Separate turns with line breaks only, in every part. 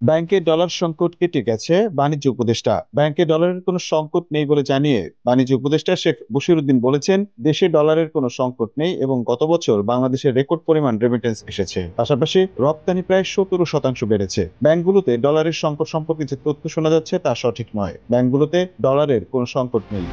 ব্যাংকে ডলার সংকট কেটে গেছে, বাণিজ্য উপদেষ্টা। ব্যাংকে ডলারের কোনো সংকট নেই বলে জানিয়ে বাণিজ্য উপদেষ্টা শেখ বশিরউদ্দিন বলেছেন, দেশে ডলারের কোনো সংকট নেই এবং গত বছর বাংলাদেশের রেকর্ড পরিমাণ রেমিটেন্স এসেছে। পাশাপাশি রপ্তানি প্রায় 17% বেড়েছে। ব্যাংকগুলোতে ডলারের সংকট সম্পর্কে যে তথ্য শোনা যাচ্ছে তা সঠিক নয়। ব্যাংকগুলোতে ডলারের কোনো সংকট নেই।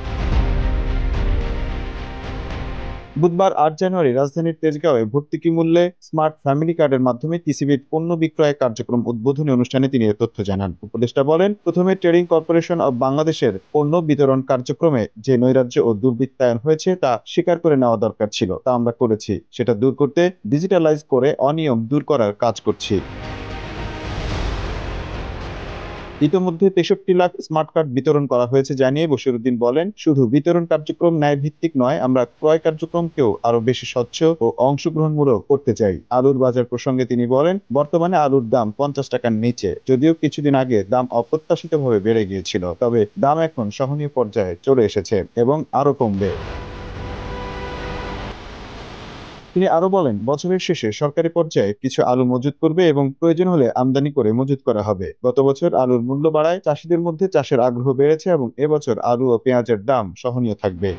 বুধবার 8 জানুয়ারি রাজধানীর তেজগাঁওয়ে ভর্তুকি মূল্যে স্মার্ট ফ্যামিলি কার্ডের মাধ্যমে টিসিবির পণ্য বিক্রয় কার্যক্রম উদ্বোধনী অনুষ্ঠানে তিনি এ তথ্য জানান। উপদেষ্টা বলেন, প্রথমে ট্রেডিং কর্পোরেশন অব বাংলাদেশের পণ্য বিতরণ কার্যক্রমে যে নৈরাজ্য ও দুর্বৃত্তায়ন হয়েছে তা স্বীকার করে নেওয়া দরকার ছিল, তা আমরা করেছি। সেটা দূর করতে ডিজিটালাইজ করে অনিয়ম দূর করার কাজ করছি। ইতোমধ্যে 63 লাখ স্মার্ট কার্ড বিতরণ করা হয়েছে জানিয়ে বশিরউদ্দিন বলেন, শুধু বিতরণ কার্যক্রম ন্যায়ভিত্তিক নয়, আমরা ক্রয় কার্যক্রমকেও আরো বেশি স্বচ্ছ ও অংশগ্রহণমূলক করতে চাই। আলুর বাজার প্রসঙ্গে তিনি বলেন, বর্তমানে আলুর দাম 50 টাকার নিচে, যদিও কিছুদিন আগে দাম অপ্রত্যাশিতভাবে বেড়ে গিয়েছিল, তবে দাম এখন সহনীয় পর্যায়ে চলে এসেছে এবং আরো কমবে। তিনি আরো বলেন, বছরের শেষে সরকারি পর্যায়ে কিছু আলু মজুত করবে এবং প্রয়োজন হলে আমদানি করে মজুত করা হবে। গত বছর আলুর মূল্য বাড়ায় চাষিদের মধ্যে চাষের আগ্রহ বেড়েছে এবং এবছর আলু ও পেঁয়াজের দাম সহনীয় থাকবে।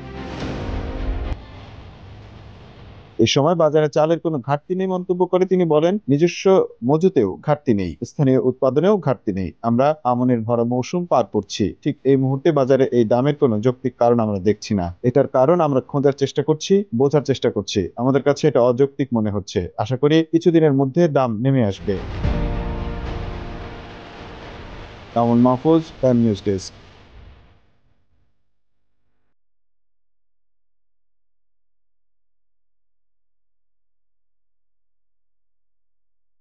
এ সময় বাজারে চালের কোনো ঘাটতি নেই মন্তব্য করে তিনি বলেন, নিজস্ব মজুতেও ঘাটতি নেই, স্থানীয় উৎপাদনেও ঘাটতি নেই। আমরা আমনের ভরা মৌসুম পার করছি। ঠিক এই মুহূর্তে বাজারে এই দামের কোনো যৌক্তিক কারণ আমরা দেখছি না। এটার কারণ আমরা খোঁজার চেষ্টা করছি, বোঝার চেষ্টা করছি। আমাদের কাছে এটা অযৌক্তিক মনে হচ্ছে। আশা করি কিছুদিনের মধ্যে দাম নেমে আসবে। Kamrul Mahfuz, time news desk.